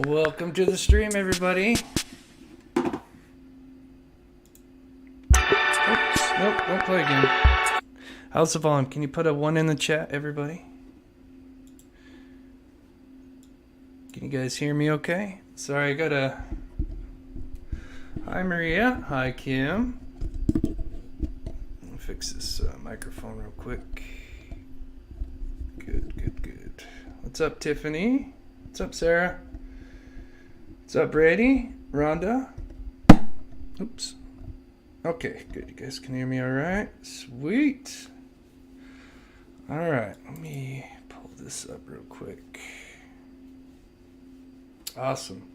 Welcome to the stream, everybody. Oops, nope, don't play again. How's the volume? Can you put a 1 in the chat, everybody? Can you guys hear me okay? Sorry, I got a... Hi, Maria. Hi, Kim. Let me fix this microphone real quick. Good, good, good. What's up, Tiffany? What's up, Sarah? What's up, Brady? Rhonda? Oops. Okay, good. You guys can hear me all right? Sweet. All right, let me pull this up real quick. Awesome.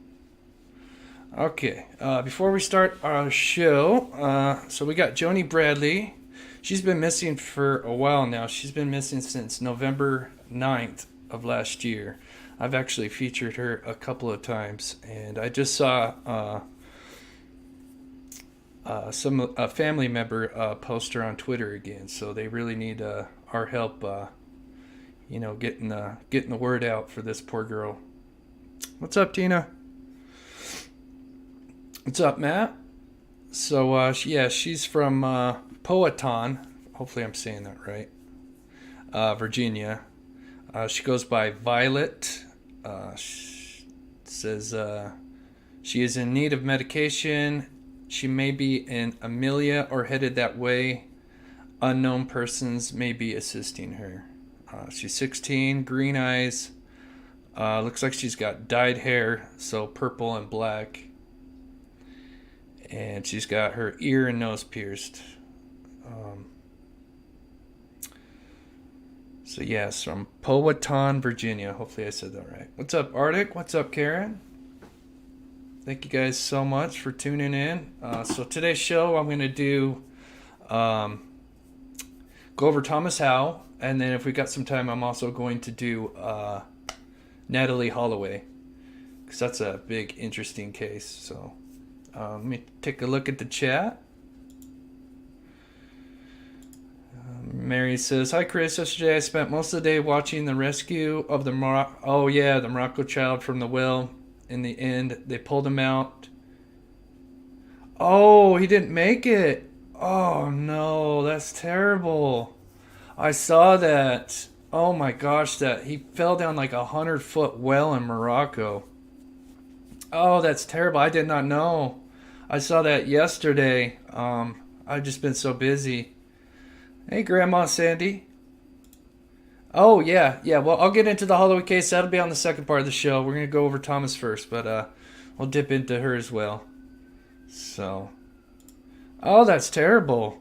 Okay, before we start our show, so we got Joni Bradley. She's been missing for a while now. She's been missing since November 9th of last year. I've actually featured her a couple of times, and I just saw a family member post her on Twitter again. So they really need our help, getting the word out for this poor girl. What's up, Tina? What's up, Matt? So she's from Powhatan. Hopefully, I'm saying that right. Virginia. She goes by Violet. Says she is in need of medication. She may be in Amelia or headed that way. Unknown persons may be assisting her. She's 16, green eyes. Looks like she's got dyed hair, so purple and black. And she's got her ear and nose pierced. So yes, from Powhatan, Virginia. Hopefully I said that right. What's up, Arctic? What's up, Karen? Thank you guys so much for tuning in. So today's show, I'm going to do go over Thomas Howe, and then if we got some time, I'm also going to do Natalee Holloway, because that's a big, interesting case. So let me take a look at the chat. Mary says, "Hi Chris, yesterday I spent most of the day watching the rescue of the Morocco child from the well. In the end, they pulled him out. Oh, he didn't make it. Oh no, that's terrible. I saw that. Oh my gosh, that he fell down like 100-foot well in Morocco. Oh, that's terrible. I did not know. I saw that yesterday. I've just been so busy. Hey, Grandma Sandy. Oh, yeah. Well, I'll get into the Holloway case. That'll be on the second part of the show. We're going to go over Thomas first, but we'll dip into her as well. So. Oh, that's terrible.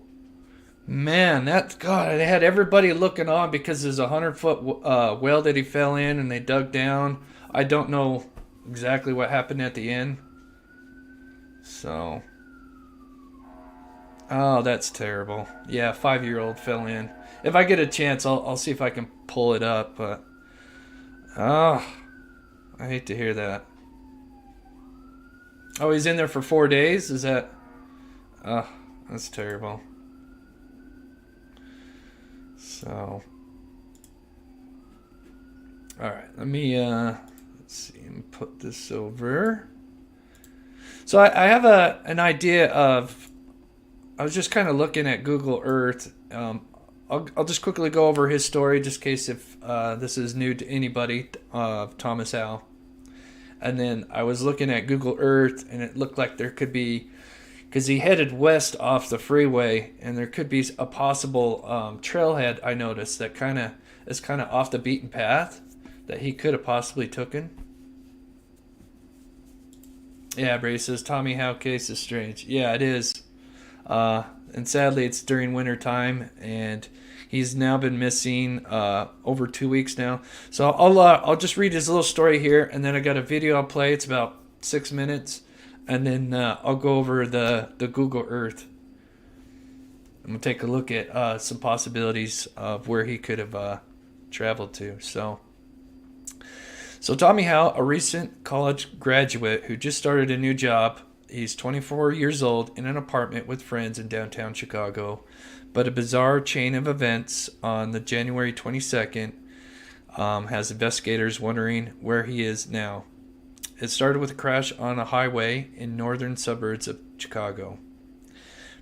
Man, God, they had everybody looking on because there's a 100-foot well that he fell in and they dug down. I don't know exactly what happened at the end. So. Oh, that's terrible. Yeah, 5-year-old fell in. If I get a chance, I'll see if I can pull it up. But I hate to hear that. Oh, he's in there for 4 days? Is that... Oh, that's terrible. So... Alright, let me... let's see. Let me put this over. So I have an idea of... I was just kind of looking at Google Earth. I'll just quickly go over his story, just in case if this is new to anybody, of Thomas Howe. And then I was looking at Google Earth, and it looked like there could be, because he headed west off the freeway, and there could be a possible trailhead, I noticed, that is kind of off the beaten path, that he could have possibly taken. Yeah, Brady says Tommy Howe case is strange. Yeah, it is. And sadly, it's during winter time, and he's now been missing over 2 weeks now. So I'll just read his little story here, and then I got a video I'll play. It's about 6 minutes, and then I'll go over the Google Earth. I'm gonna take a look at some possibilities of where he could have traveled to. So Tommy Howe, a recent college graduate who just started a new job. He's 24 years old in an apartment with friends in downtown Chicago. But a bizarre chain of events on the January 22nd has investigators wondering where he is now. It started with a crash on a highway in northern suburbs of Chicago.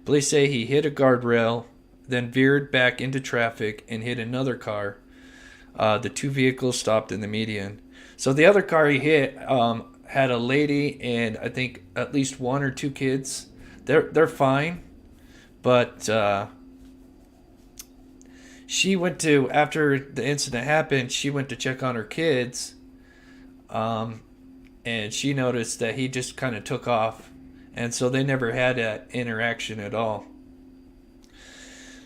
Police say he hit a guardrail, then veered back into traffic and hit another car. The two vehicles stopped in the median. So the other car he hit had a lady and I think at least one or two kids. They're fine, but she went to, after the incident happened, she went to check on her kids, and she noticed that he just kind of took off, and so they never had that interaction at all.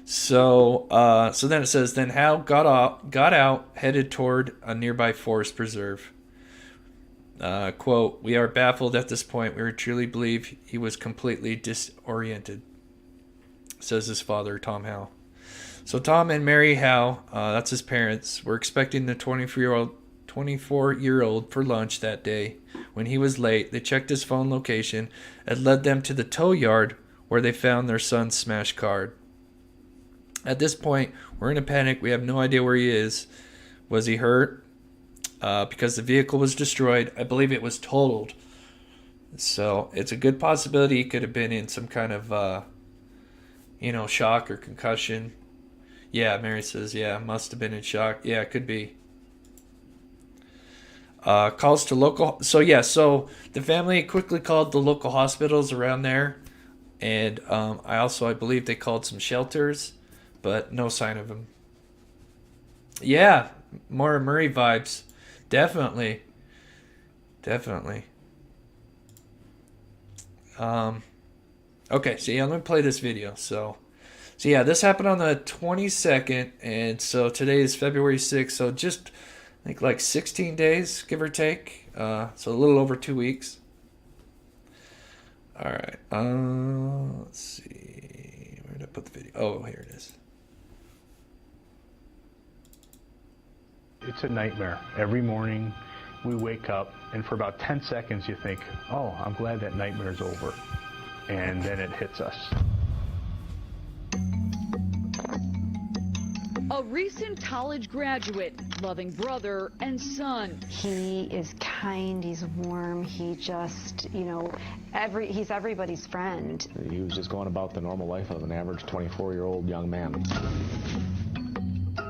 So then it says, then Howe got out, headed toward a nearby forest preserve. Quote, "We are baffled at this point. We truly believe he was completely disoriented," says his father, Tom Howe. So Tom and Mary Howe, that's his parents, were expecting the 24-year-old for lunch that day. When he was late, they checked his phone location and led them to the tow yard where they found their son's smashed car. At this point, we're in a panic. We have no idea where he is. Was he hurt? Because the vehicle was destroyed. I believe it was totaled. So it's a good possibility he could have been in some kind of, shock or concussion. Yeah, Mary says, yeah, must have been in shock. Yeah, it could be. Calls to local. So the family quickly called the local hospitals around there. And I believe they called some shelters, but no sign of him. Yeah, more Murray vibes. Definitely. Okay, so yeah, let me play this video. So yeah, this happened on the 22nd, and so today is February 6th, so just, I think, like 16 days, give or take. So a little over 2 weeks. All right, let's see. Where did I put the video? Oh, here it is. It's a nightmare. Every morning we wake up, and for about 10 seconds you think, oh, I'm glad that nightmare's over. And then it hits us. A recent college graduate, loving brother and son. He is kind, he's warm, he just, he's everybody's friend. He was just going about the normal life of an average 24-year-old young man.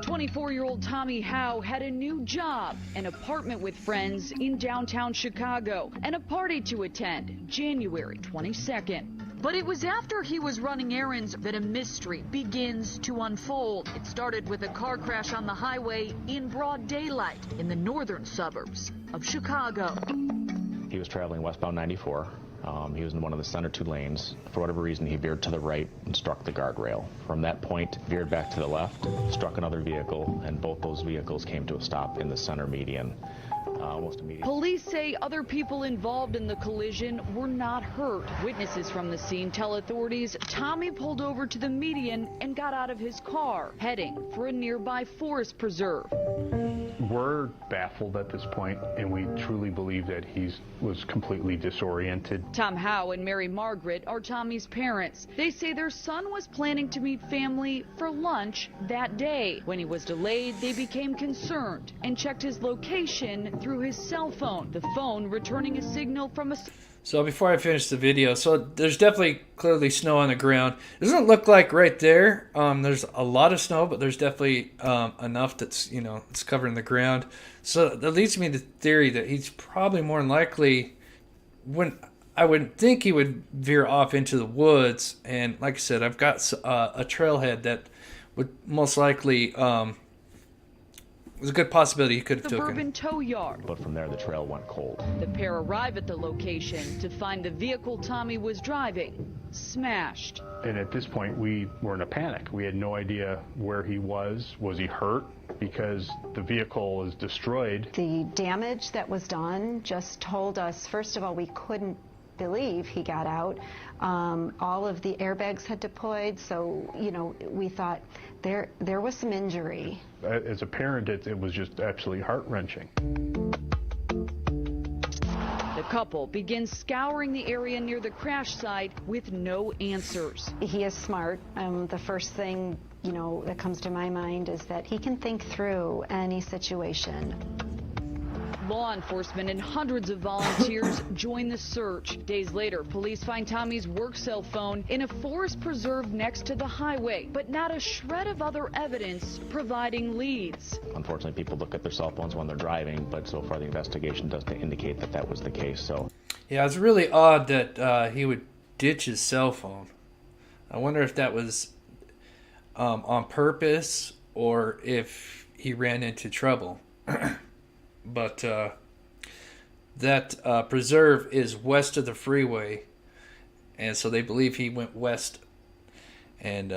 24-year-old Tommy Howe had a new job, an apartment with friends in downtown Chicago, and a party to attend January 22nd. But it was after he was running errands that a mystery begins to unfold. It started with a car crash on the highway in broad daylight in the northern suburbs of Chicago. He was traveling westbound 94. He was in one of the center two lanes. For whatever reason, he veered to the right and struck the guardrail. From that point, veered back to the left, struck another vehicle, and both those vehicles came to a stop in the center median. Almost immediately. Police say other people involved in the collision were not hurt. Witnesses from the scene tell authorities Tommy pulled over to the median and got out of his car, heading for a nearby forest preserve. We're baffled at this point, and we truly believe that he was completely disoriented. Tom Howe and Mary Margaret are Tommy's parents. They say their son was planning to meet family for lunch that day. When he was delayed, they became concerned and checked his location through his cell phone, the phone returning a signal from a... So before I finish the video, so there's definitely clearly snow on the ground. It doesn't look like right there. There's a lot of snow, but there's definitely enough that's, it's covering the ground. So that leads me to the theory that he's probably more than likely, I would think he would veer off into the woods. And like I said, I've got a trailhead that would most likely, There's a good possibility he could have suburban taken. tow yard. But from there, the trail went cold. The pair arrive at the location to find the vehicle Tommy was driving smashed. And at this point, we were in a panic. We had no idea where he was. Was he hurt? Because the vehicle is destroyed. The damage that was done just told us, first of all, we couldn't believe he got out. All of the airbags had deployed, so, you know, we thought there was some injury. As a parent, it was just absolutely heart-wrenching. The couple begins scouring the area near the crash site with no answers. He is smart. The first thing, you know, that comes to my mind is that he can think through any situation. Law enforcement and hundreds of volunteers join the search. Days later, police find Tommy's work cell phone in a forest preserve next to the highway, but not a shred of other evidence providing leads. Unfortunately, people look at their cell phones when they're driving, but so far the investigation doesn't indicate that that was the case. So, Yeah, it's really odd that he would ditch his cell phone. I wonder if that was on purpose or if he ran into trouble. But that preserve is west of the freeway, and so they believe he went west. And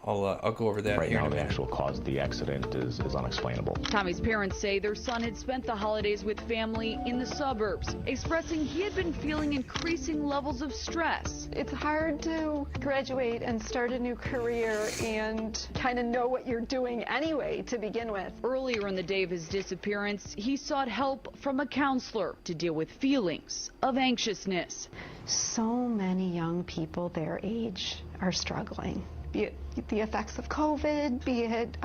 I'll go over that right here now, in a the minute. actual cause of the accident is unexplainable. Tommy's parents say their son had spent the holidays with family in the suburbs, expressing he had been feeling increasing levels of stress. It's hard to graduate and start a new career and kind of know what you're doing anyway to begin with. Earlier in the day of his disappearance, he sought help from a counselor to deal with feelings of anxiousness. So many young people their age are struggling. Be it the effects of COVID, be it,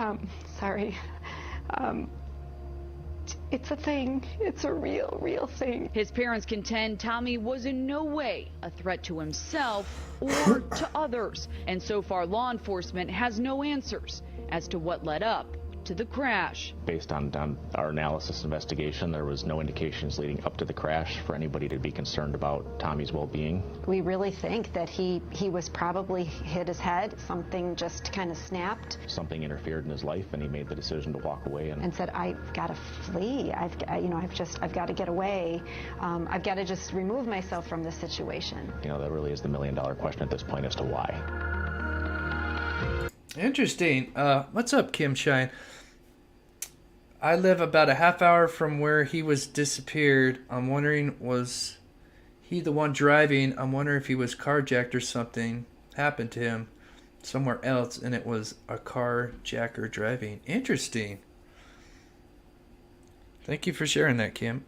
it's a thing. It's a real thing. His parents contend Tommy was in no way a threat to himself or to others. And so far, law enforcement has no answers as to what led up to the crash. Based on our analysis investigation, there was no indications leading up to the crash for anybody to be concerned about Tommy's well-being. We really think that he was probably hit his head. Something just kind of snapped. Something interfered in his life, and he made the decision to walk away And said, I've got to flee. I've got to get away. I've got to just remove myself from this situation. You know, that really is the million-dollar question at this point as to why. Interesting. What's up, Kim Shine? I live about a half hour from where he was disappeared. I'm wondering, was he the one driving? I'm wondering if he was carjacked or something happened to him somewhere else, and it was a carjacker driving. Interesting. Thank you for sharing that, Kim.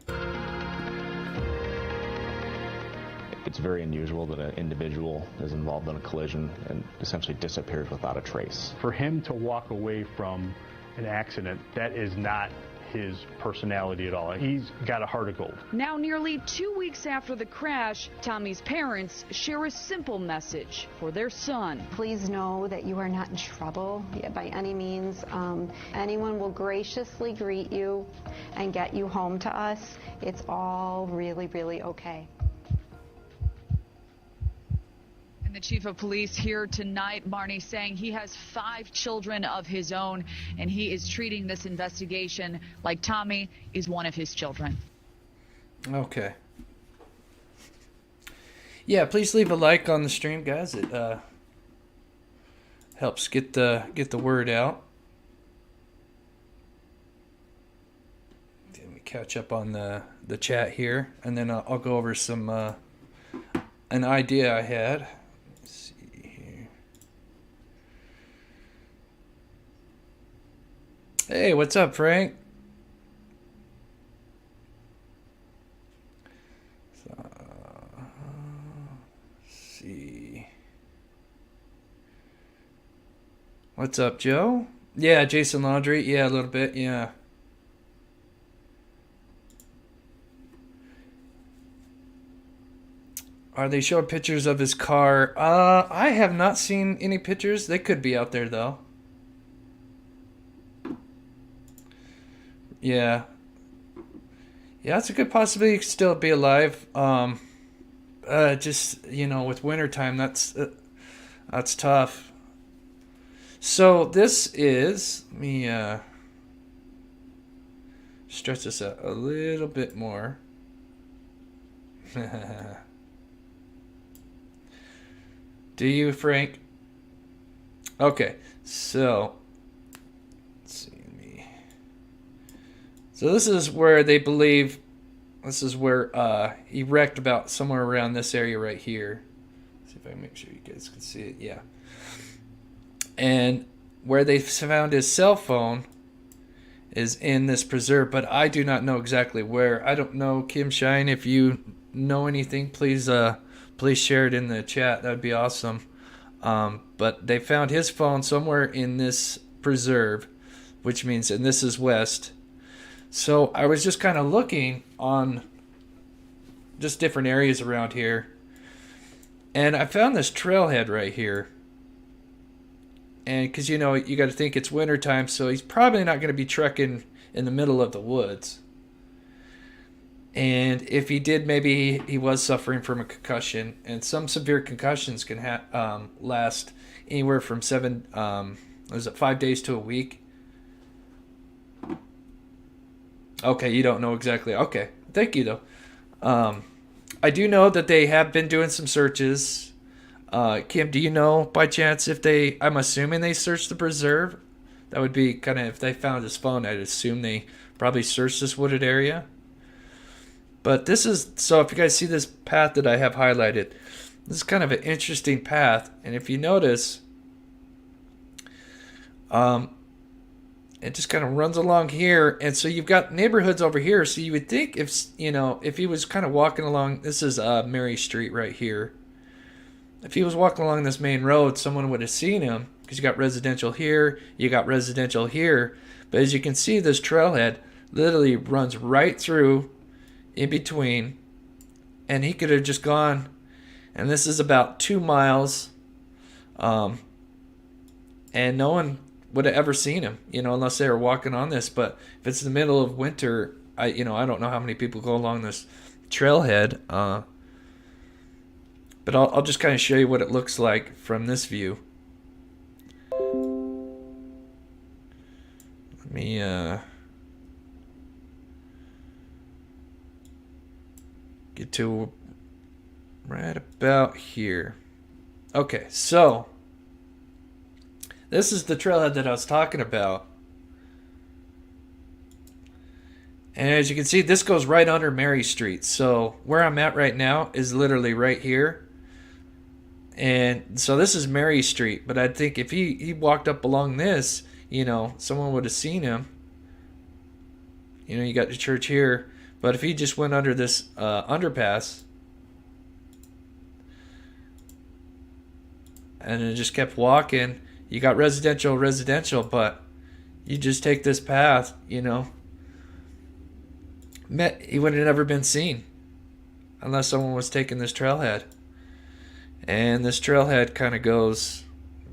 It's very unusual that an individual is involved in a collision and essentially disappears without a trace. For him to walk away from an accident, that is not his personality at all. He's got a heart of gold. Now, nearly 2 weeks after the crash, Tommy's parents share a simple message for their son. Please know that you are not in trouble by any means. Anyone will graciously greet you and get you home to us. It's all really okay. And the chief of police here tonight, Marnie, saying he has 5 children of his own, and he is treating this investigation like Tommy is one of his children. Okay. Yeah, please leave a like on the stream, guys. It helps get the word out. Let me catch up on the chat here, and then I'll go over some an idea I had. Let's see here. Hey, what's up, Frank? See. What's up, Joe? Yeah, Jason Laundry. Yeah, a little bit. Yeah. Are they showing pictures of his car? I have not seen any pictures. They could be out there, though. Yeah. Yeah, it's a good possibility he could still be alive. Just, you know, with wintertime, that's tough. So this is, let me stretch this out a little bit more. Do you, Frank? Okay, so let's see me. So this is where they believe. This is where he wrecked about somewhere around this area right here. Let's see if I can make sure you guys can see it. Yeah. And where they found his cell phone is in this preserve, but I do not know exactly where. I don't know, Kim Shine, if you know anything, please share it in the chat. That would be awesome. But they found his phone somewhere in this preserve, which means, and this is west. So I was just kind of looking on just different areas around here, and I found this trailhead right here. And because, you know, you got to think it's wintertime, so he's probably not going to be trekking in the middle of the woods. And if he did, maybe he was suffering from a concussion. And some severe concussions can last anywhere from 5 days to a week? Okay, you don't know exactly. Okay, thank you, though. I do know that they have been doing some searches. Kim, do you know by chance if I'm assuming they searched the preserve? That would be kind of, if they found his phone, I'd assume they probably searched this wooded area. But this is, so if you guys see this path that I have highlighted, this is kind of an interesting path. And if you notice, it just kind of runs along here. And so you've got neighborhoods over here. So you would think if he was kind of walking along, this is Mary Street right here. If he was walking along this main road, someone would have seen him, because you got residential here, you got residential here. But as you can see, this trailhead literally runs right through, in between, and he could have just gone, and this is about 2 miles, and no one would have ever seen him, unless they were walking on this. But if it's the middle of winter, I don't know how many people go along this trailhead, but I'll just kind of show you what it looks like from this view. Let me get to right about here. Okay, so this is the trailhead that I was talking about. And as you can see, this goes right under Mary Street. So where I'm at right now is literally right here. And so this is Mary Street. But I think if he walked up along this, someone would have seen him. You got the church here. But if he just went under this underpass and then just kept walking, you got residential, but you just take this path, he would have never been seen unless someone was taking this trailhead. And this trailhead kind of goes,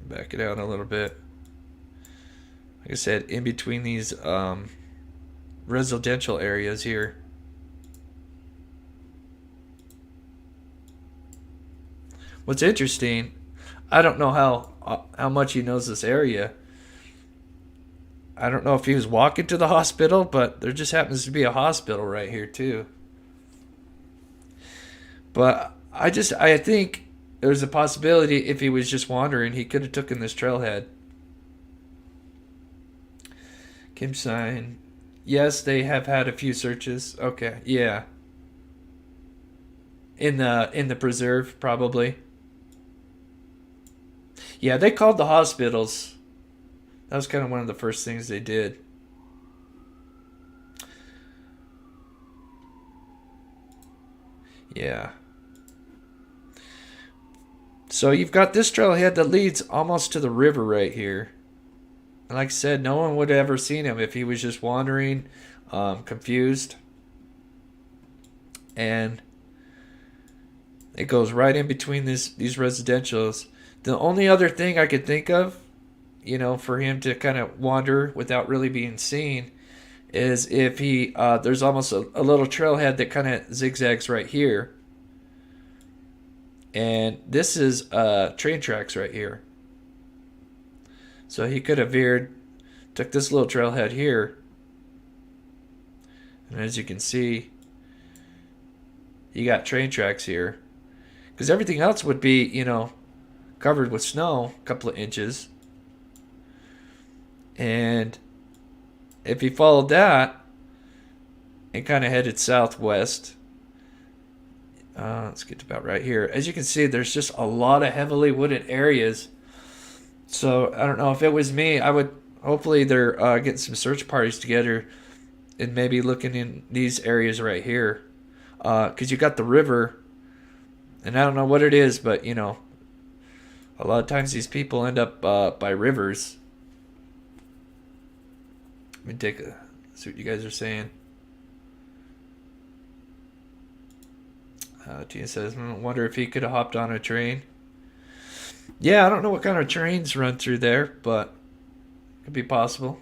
back it out a little bit, like I said, in between these residential areas here. What's interesting, I don't know how much he knows this area. I don't know if he was walking to the hospital, but there just happens to be a hospital right here too. But I think there's a possibility if he was just wandering, he could have taken this trailhead. Kim Sign. Yes, they have had a few searches. Okay, yeah. In the preserve, probably. Yeah, they called the hospitals. That was kind of one of the first things they did. Yeah. So you've got this trailhead that leads almost to the river right here. And like I said, no one would have ever seen him if he was just wandering, confused. And it goes right in between these residentials. The only other thing I could think of, for him to kind of wander without really being seen, is if there's almost a little trailhead that kind of zigzags right here. And this is train tracks right here. So he could have veered, took this little trailhead here, And as you can see, you got train tracks here. Because everything else would be, you know, covered with snow, a couple of inches. And if he followed that and kind of headed southwest, let's get to about right here. As you can see, there's just a lot of heavily wooded areas. So I don't know, if it was me, I would, hopefully they're getting some search parties together and maybe looking in these areas right here. Because you got the river, and I don't know what it is, but you know, a lot of times these people end up by rivers. Let me take a see what you guys are saying. Tina says, wonder if he could have hopped on a train. Yeah, I don't know what kind of trains run through there, but it could be possible.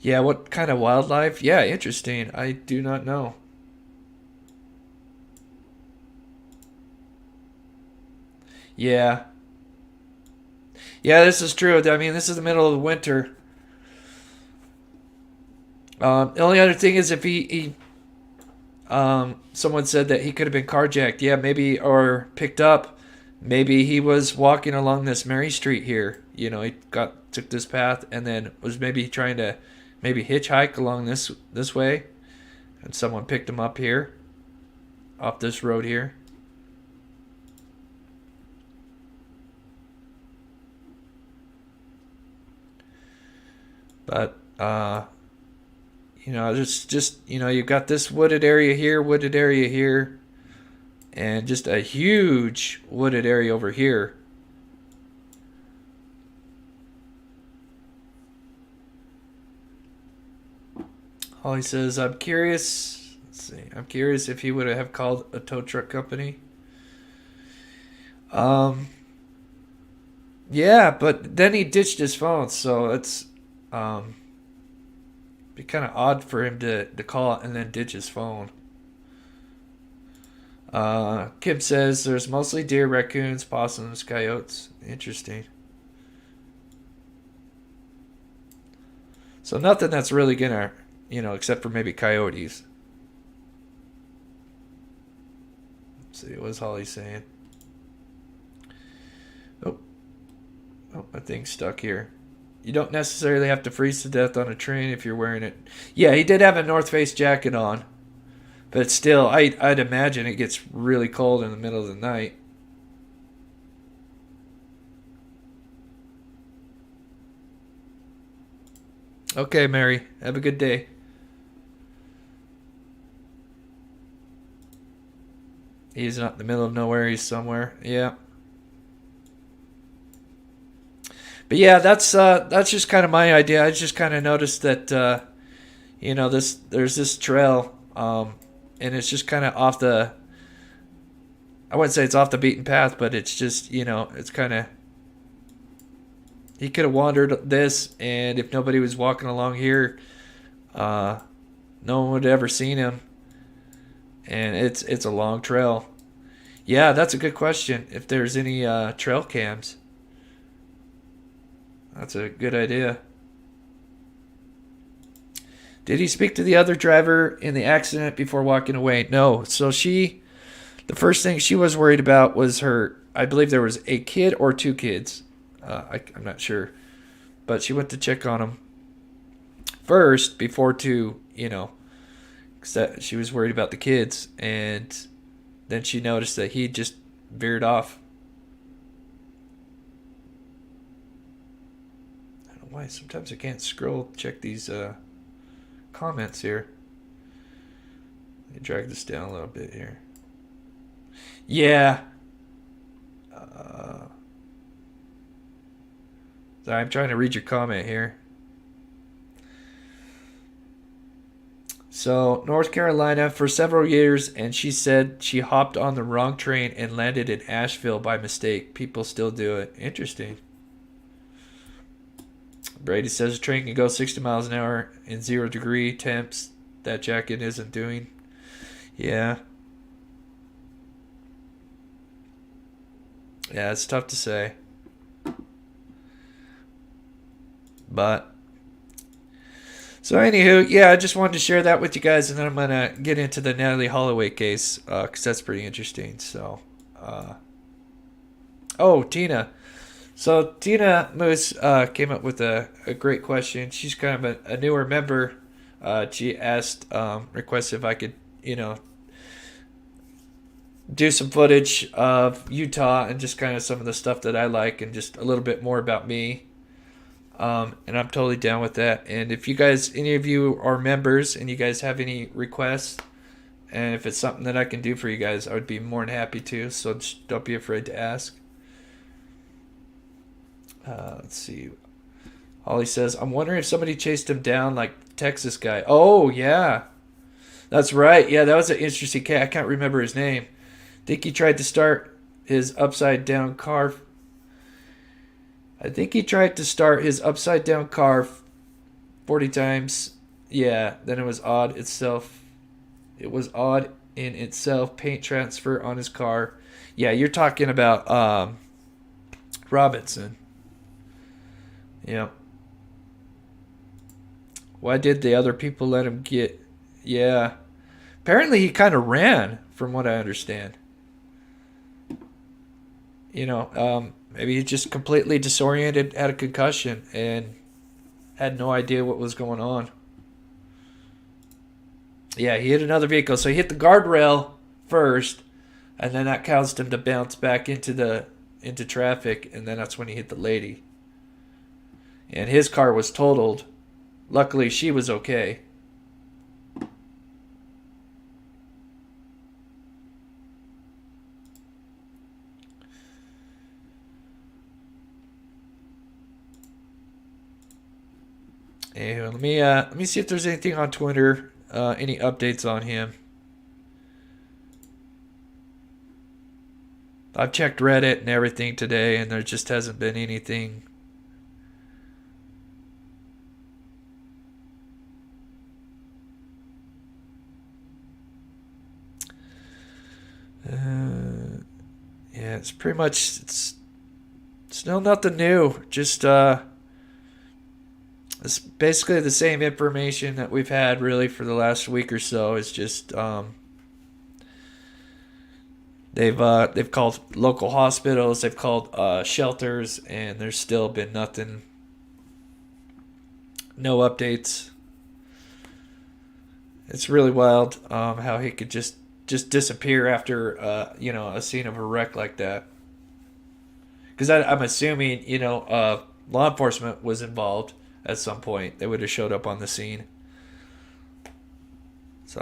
Yeah, what kind of wildlife? Yeah, interesting. I do not know. Yeah. Yeah, this is true. I mean, this is the middle of the winter. The only other thing is if someone said that he could have been carjacked. Yeah, maybe, or picked up. Maybe he was walking along this Mary Street here. You know, he took this path and then was maybe trying to hitchhike along this way, and someone picked him up here, off this road here. But you know, just you know, you've got this wooded area here, and just a huge wooded area over here. Holly says, I'm curious. Let's see. I'm curious if he would have called a tow truck company. Yeah, but then he ditched his phone, so it's be kind of odd for him to call and then ditch his phone. Kim says there's mostly deer, raccoons, possums, coyotes. Interesting. So nothing that's really gonna, you know, except for maybe coyotes. Let's see, what was Holly saying? Oh, my thing's stuck here. You don't necessarily have to freeze to death on a train if you're wearing it. Yeah, he did have a North Face jacket on. But still, I'd imagine it gets really cold in the middle of the night. Okay, Mary. Have a good day. He's not in the middle of nowhere. He's somewhere. Yeah. But yeah, that's just kind of my idea. I just kind of noticed that, you know, there's this trail, and it's just kind of off the. I wouldn't say it's off the beaten path, but it's just, you know, it's kind of. He could have wandered this, and if nobody was walking along here, no one would have ever seen him. And it's a long trail. Yeah, that's a good question. If there's any trail cams. That's a good idea. Did he speak to the other driver in the accident before walking away? No. So the first thing she was worried about was her, I believe there was a kid or two kids. I'm not sure. But she went to check on him first before to, you know, because she was worried about the kids. And then she noticed that he just veered off. I don't know why. Sometimes I can't scroll, check these comments here. Let me drag this down a little bit here. Yeah. Sorry, I'm trying to read your comment here. So, North Carolina for several years, and she said she hopped on the wrong train and landed in Asheville by mistake. People still do it. Interesting. Brady says a train can go 60 miles an hour in 0-degree temps. That jacket isn't doing. Yeah. Yeah, it's tough to say. But so anywho, yeah, I just wanted to share that with you guys, and then I'm gonna get into the Natalee Holloway case because that's pretty interesting. So, oh, Tina. So Tina Moose came up with a great question. She's kind of a newer member. She asked, requested if I could, do some footage of Utah and just kind of some of the stuff that I like and just a little bit more about me. And I'm totally down with that. And if you guys, any of you are members and you guys have any requests, and if it's something that I can do for you guys, I would be more than happy to. So just don't be afraid to ask. Let's see. Holly says, I'm wondering if somebody chased him down like the Texas guy. Oh, yeah. That's right. Yeah, that was an interesting cat. I can't remember his name. I think he tried to start his upside down car. 40 times. Yeah, then it was odd itself. It was odd in itself. Paint transfer on his car. Yeah, you're talking about Robinson. Yeah. Why did the other people let him get... Yeah. Apparently he kind of ran, from what I understand. Maybe he just completely disoriented, had a concussion, and had no idea what was going on. Yeah, he hit another vehicle. So he hit the guardrail first, and then that caused him to bounce back into traffic, and then that's when he hit the lady. And his car was totaled. Luckily, she was okay. Anyway, let me see if there's anything on Twitter, any updates on him. I've checked Reddit and everything today, and there just hasn't been anything. Yeah, it's pretty much it's still nothing new. Just it's basically the same information that we've had really for the last week or so. It's just they've called local hospitals, they've called shelters, and there's still been nothing, no updates. It's really wild how he could just disappear after a scene of a wreck like that. Because I'm assuming law enforcement was involved at some point. They would have showed up on the scene. So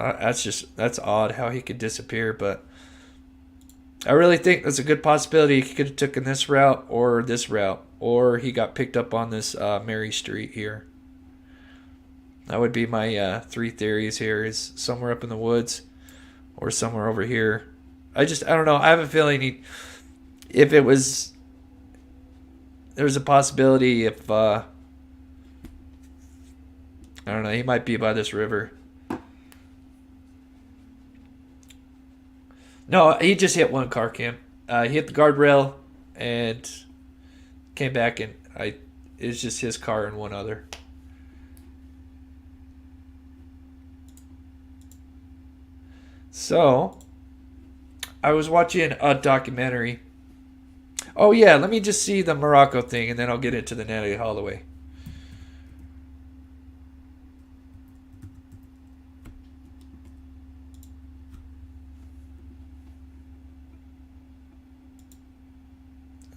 that's odd how he could disappear, but I really think there's a good possibility he could have taken this route, or he got picked up on this Mary Street here. That would be my 3 theories here, is somewhere up in the woods or somewhere over here. I don't know. I have a feeling there's a possibility if I don't know, he might be by this river. No, he just hit one car, Kim. He hit the guardrail and came back, and it's just his car and one other. So, I was watching a documentary. Oh yeah, let me just see the Morocco thing, and then I'll get into the Natalee Holloway.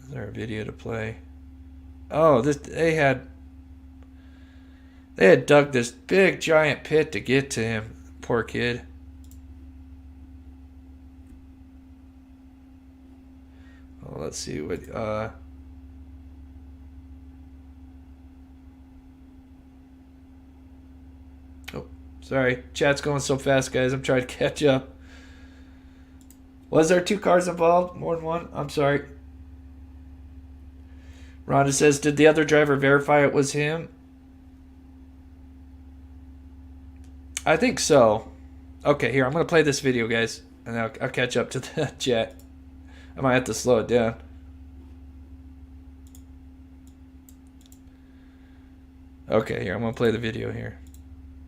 Is there a video to play? Oh, they had dug this big giant pit to get to him. Poor kid. Oh, let's see what oh, sorry. Chat's going so fast, guys. I'm trying to catch up. Was there 2 cars involved? More than one? I'm sorry. Rhonda says, did the other driver verify it was him? I think so. Okay, here, I'm going to play this video, guys. And I'll catch up to the chat. I might have to slow it down. Okay, here, I'm going to play the video here.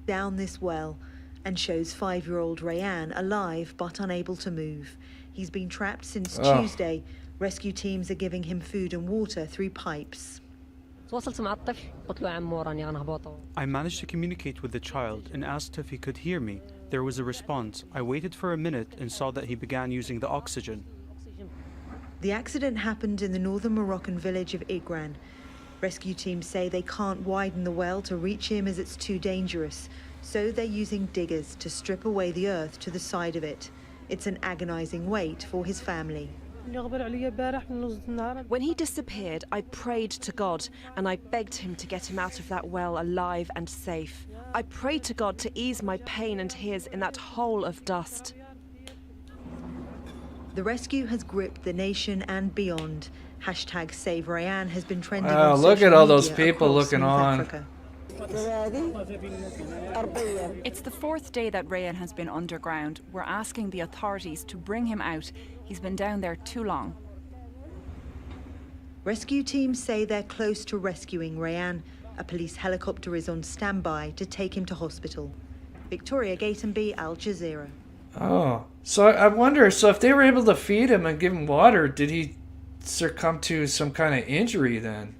Down this well and shows 5-year-old Rayan alive but unable to move. He's been trapped since Tuesday. Rescue teams are giving him food and water through pipes. I managed to communicate with the child and asked if he could hear me. There was a response. I waited for a minute and saw that he began using the oxygen. The accident happened in the northern Moroccan village of Igran. Rescue teams say they can't widen the well to reach him as it's too dangerous, so they're using diggers to strip away the earth to the side of it. It's an agonizing wait for his family. When he disappeared, I prayed to God and I begged him to get him out of that well alive and safe. I prayed to God to ease my pain and his in that hole of dust. The rescue has gripped the nation and beyond. Hashtag Save Rayan has been trending Wow, on look social at all those media people across looking North on. Africa. It's the 4th day that Rayan has been underground. We're asking the authorities to bring him out. He's been down there too long. Rescue teams say they're close to rescuing Rayan. A police helicopter is on standby to take him to hospital. Victoria Gatenby, Al Jazeera. Oh, so I wonder, so if they were able to feed him and give him water, did he succumb to some kind of injury then?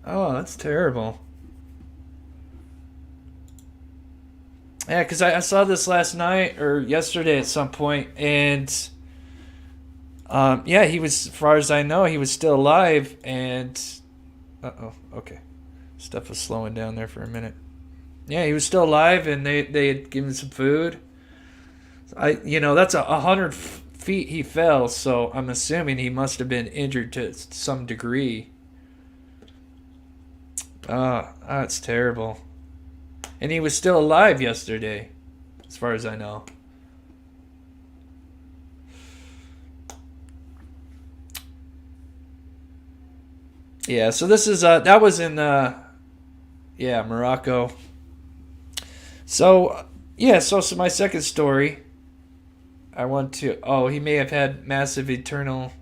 Oh, that's terrible. Yeah, because I saw this last night or yesterday at some point, and yeah, he was, as far as I know, he was still alive, and okay, stuff was slowing down there for a minute. Yeah, he was still alive, and they had given him some food. That's 100 feet he fell, so I'm assuming he must have been injured to some degree. That's terrible. And he was still alive yesterday, as far as I know. Yeah, so this is that was in Morocco. So so my second story, I want to, he may have had massive internal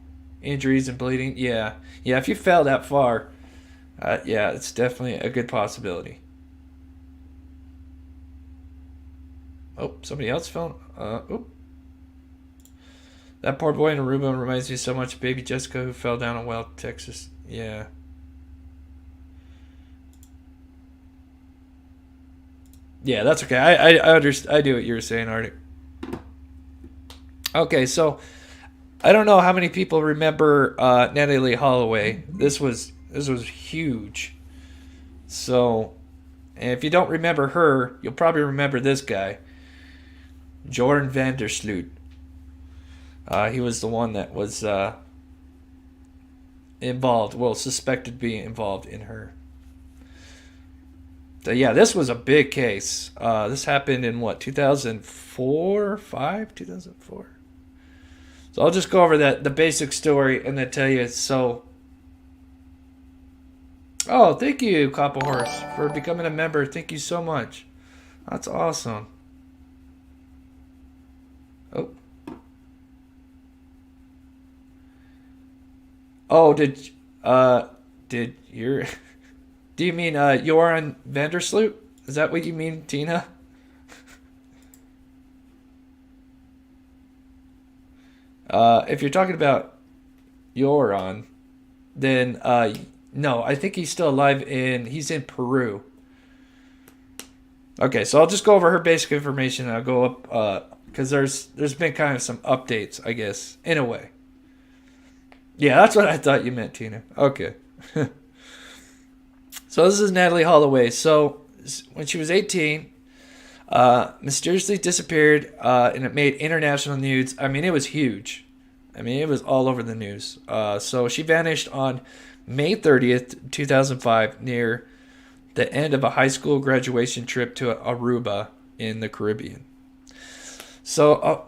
injuries and bleeding. Yeah, if you fell that far, it's definitely a good possibility. Oh, somebody else fell. That poor boy in Aruba reminds me so much of baby Jessica who fell down a well, Texas. Yeah. Yeah, that's okay. I understand. I do what you were saying, Arctic. Okay, so I don't know how many people remember Natalee Holloway. This was huge. So, and if you don't remember her, you'll probably remember this guy, Joran van der Sloot. He was the one that was suspected being involved in her. So yeah, this was a big case. This happened in 2004, 2004. So I'll just go over the basic story and then tell you. So, thank you, Copper Horse, for becoming a member. Thank you so much. That's awesome. Do you mean Joran van der Sloot? Is that what you mean, Tina? If you're talking about Joran, then no, I think he's still alive he's in Peru. Okay, so I'll just go over her basic information and I'll go up because there's been kind of some updates, I guess, in a way. Yeah, that's what I thought you meant, Tina. Okay. So this is Natalee Holloway. So when she was 18, mysteriously disappeared, and it made international news. I mean, it was huge. I mean, it was all over the news. So she vanished on May 30th, 2005, near the end of a high school graduation trip to Aruba in the Caribbean. So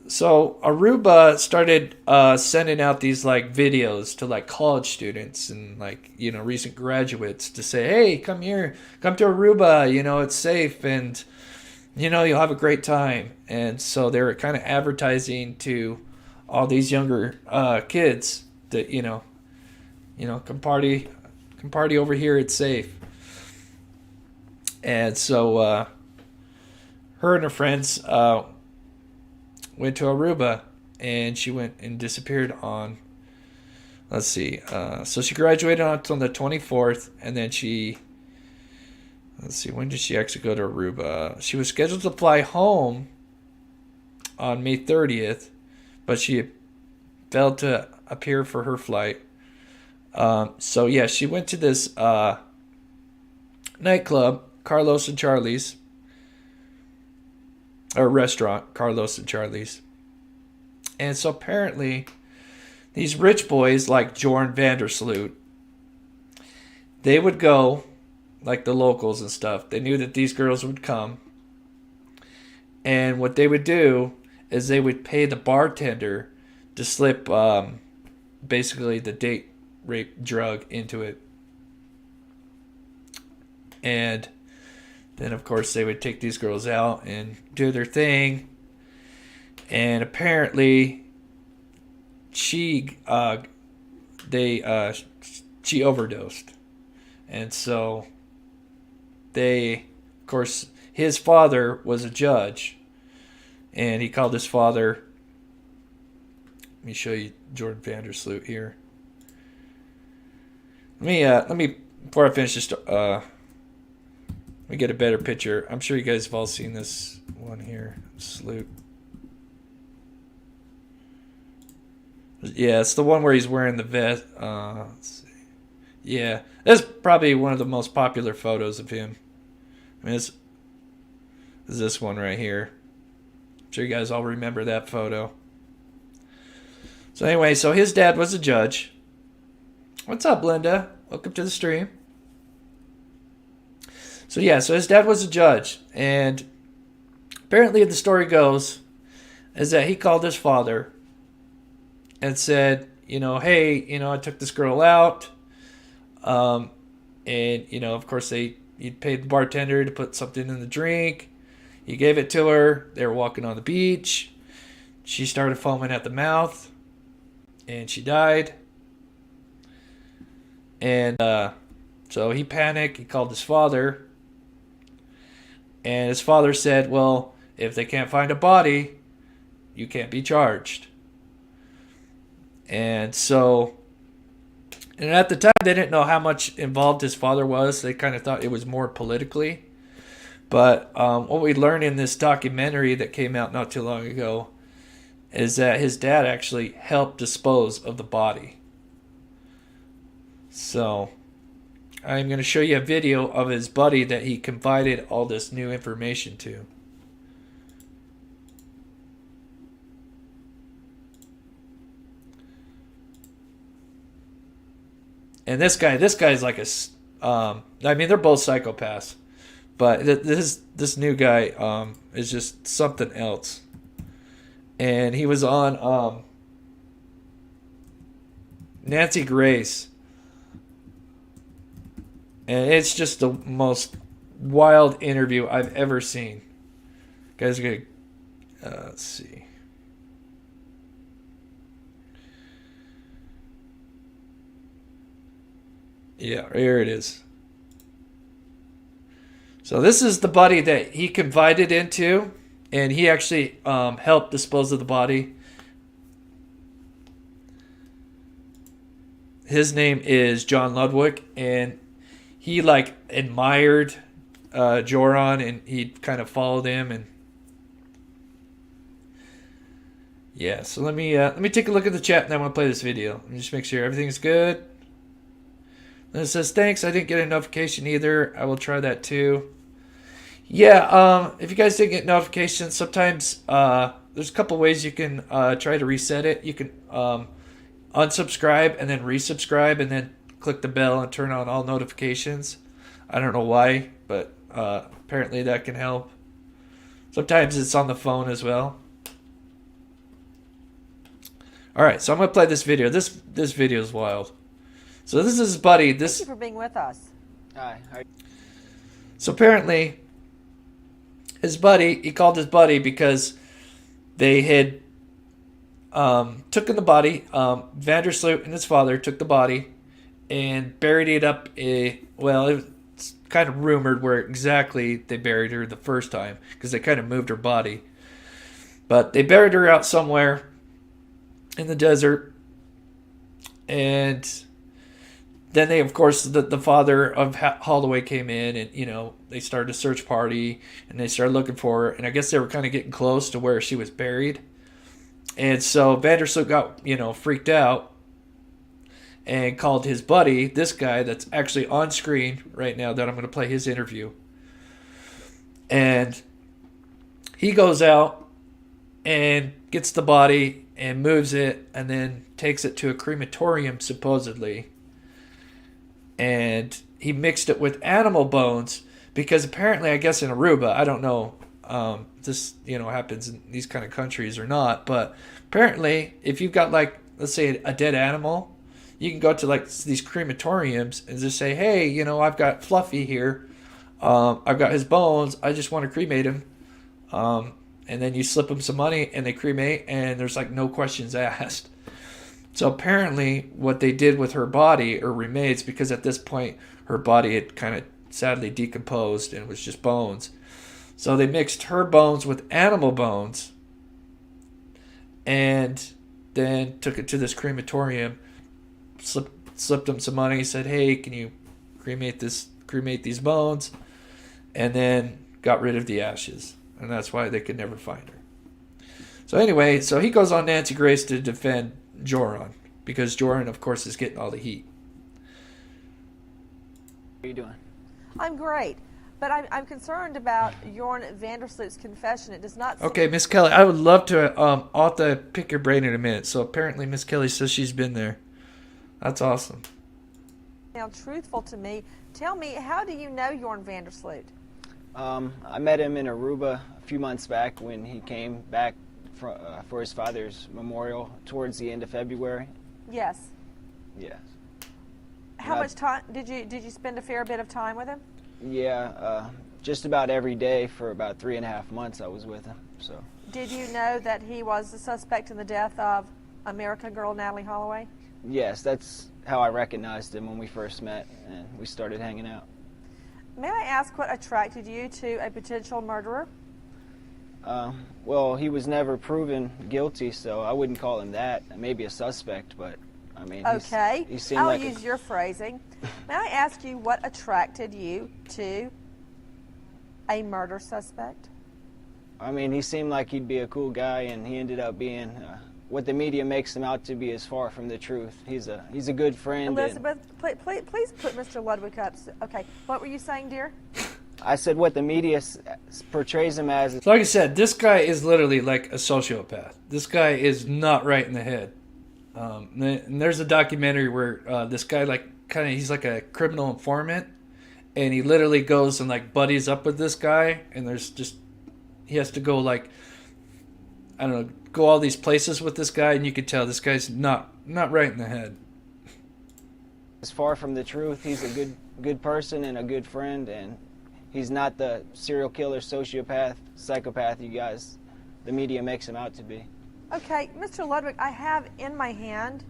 Aruba started sending out these videos to college students and recent graduates to say, hey, come here, come to Aruba, it's safe and you'll have a great time. And so they were kind of advertising to all these younger kids that come can party over here. It's safe. And so her and her friends went to Aruba, and she went and disappeared on, let's see, so she graduated on the 24th, and then she, let's see, when did she actually go to Aruba? She was scheduled to fly home on May 30th, but she failed to appear for her flight. So yeah, she went to this nightclub, Carlos and Charlie's, or restaurant, Carlos and Charlie's. And so apparently, these rich boys like Joran Vandersloot, they would go, like the locals and stuff. They knew that these girls would come. And what they would do is they would pay the bartender to slip basically the date rape drug into it. And then, of course, they would take these girls out and do their thing. And apparently, she overdosed. And so, of course, his father was a judge. And he called his father. Let me show you Joran Vandersloot here. Let me before I finish this, let me get a better picture. I'm sure you guys have all seen this one here. Sloot. Yeah, it's the one where he's wearing the vest. Let's see. Yeah, that's probably one of the most popular photos of him. I mean, this is this one right here. I'm sure you guys all remember that photo. So anyway, so his dad was a judge. What's up, Linda? Welcome to the stream. So yeah, so his dad was a judge, and apparently the story goes is that he called his father and said, hey, I took this girl out, and of course he paid the bartender to put something in the drink. He gave it to her. They were walking on the beach. She started foaming at the mouth, and she died. And so he panicked. He called his father. And his father said, well, if they can't find a body, you can't be charged. And so, and at the time, they didn't know how much involved his father was. They kind of thought it was more politically. But what we learned in this documentary that came out not too long ago is that his dad actually helped dispose of the body. So, I'm going to show you a video of his buddy that he confided all this new information to. And this guy's like I mean, they're both psychopaths. But this new guy is just something else. And he was on Nancy Grace. And it's just the most wild interview I've ever seen. Guys are going to... let's see. Yeah, here it is. So this is the buddy that he confided into. And he actually helped dispose of the body. His name is John Ludwig. And he admired Joran, and he kind of followed him, and yeah. So let me take a look at the chat, and then I'm gonna play this video. Let me just make sure everything's good. And it says thanks. I didn't get a notification either. I will try that too. Yeah. If you guys didn't get notifications, sometimes there's a couple ways you can try to reset it. You can unsubscribe and then resubscribe, and then click the bell and turn on all notifications. I don't know why, but apparently that can help. Sometimes it's on the phone as well. Alright, so I'm going to play this video. This video is wild. So this is his buddy. Thank you for being with us. Hi. So apparently, his buddy, he called his buddy because they had taken the body. Vandersloot and his father took the body, and buried it up. It's kind of rumored where exactly they buried her the first time because they kind of moved her body. But they buried her out somewhere in the desert. And then they, of course, the father of Holloway came in and, they started a search party and they started looking for her. And I guess they were kind of getting close to where she was buried. And so Vandersloot got, freaked out and called his buddy, this guy that's actually on screen right now that I'm going to play his interview. And he goes out and gets the body and moves it and then takes it to a crematorium, supposedly. And he mixed it with animal bones because apparently, I guess in Aruba, I don't know this, happens in these kind of countries or not, but apparently if you've got, like, let's say a dead animal, you can go to, like, these crematoriums and just say, hey, I've got Fluffy here. I've got his bones. I just want to cremate him. And then you slip them some money and they cremate and there's like no questions asked. So apparently what they did with her body or remains, because at this point her body had kind of sadly decomposed and it was just bones. So they mixed her bones with animal bones and then took it to this crematorium, slipped them some money, said, hey, can you cremate these bones? And then got rid of the ashes. And that's why they could never find her. So anyway, he goes on Nancy Grace to defend Joran. Because Joran, of course, is getting all the heat. How are you doing? I'm great. But I'm concerned about Joran Vandersloot's confession. It does not... Okay, Miss Kelly, I would love to... I'll have to pick your brain in a minute. So apparently Miss Kelly says she's been there. That's awesome. Now, truthful to me. Tell me, how do you know Joran Vandersloot? I met him in Aruba a few months back when he came back for his father's memorial towards the end of February. Yes. Yes. How much time did you spend a fair bit of time with him? Yeah, just about every day for about 3.5 months I was with him. So. Did you know that he was the suspect in the death of American girl Natalee Holloway? Yes, that's how I recognized him when we first met and we started hanging out. May I ask what attracted you to a potential murderer? Well, he was never proven guilty, so I wouldn't call him that. Maybe a suspect, but I mean, okay. he seemed I'll like use your phrasing. May I ask you what attracted you to a murder suspect? I mean, he seemed like he'd be a cool guy, and he ended up being what the media makes him out to be is far from the truth. He's a good friend. Elizabeth, please put Mr. Ludwig up. Okay, what were you saying, dear? I said what the media portrays him as. So like I said, this guy is literally like a sociopath. This guy is not right in the head. And there's a documentary where this guy he's like a criminal informant, and he literally goes and like buddies up with this guy, and he has to go go all these places with this guy, and you could tell this guy's not right in the head. As far from the truth, he's a good person and a good friend, and he's not the serial killer, sociopath, psychopath the media makes him out to be. Okay, Mr. Ludwig, I have in my hand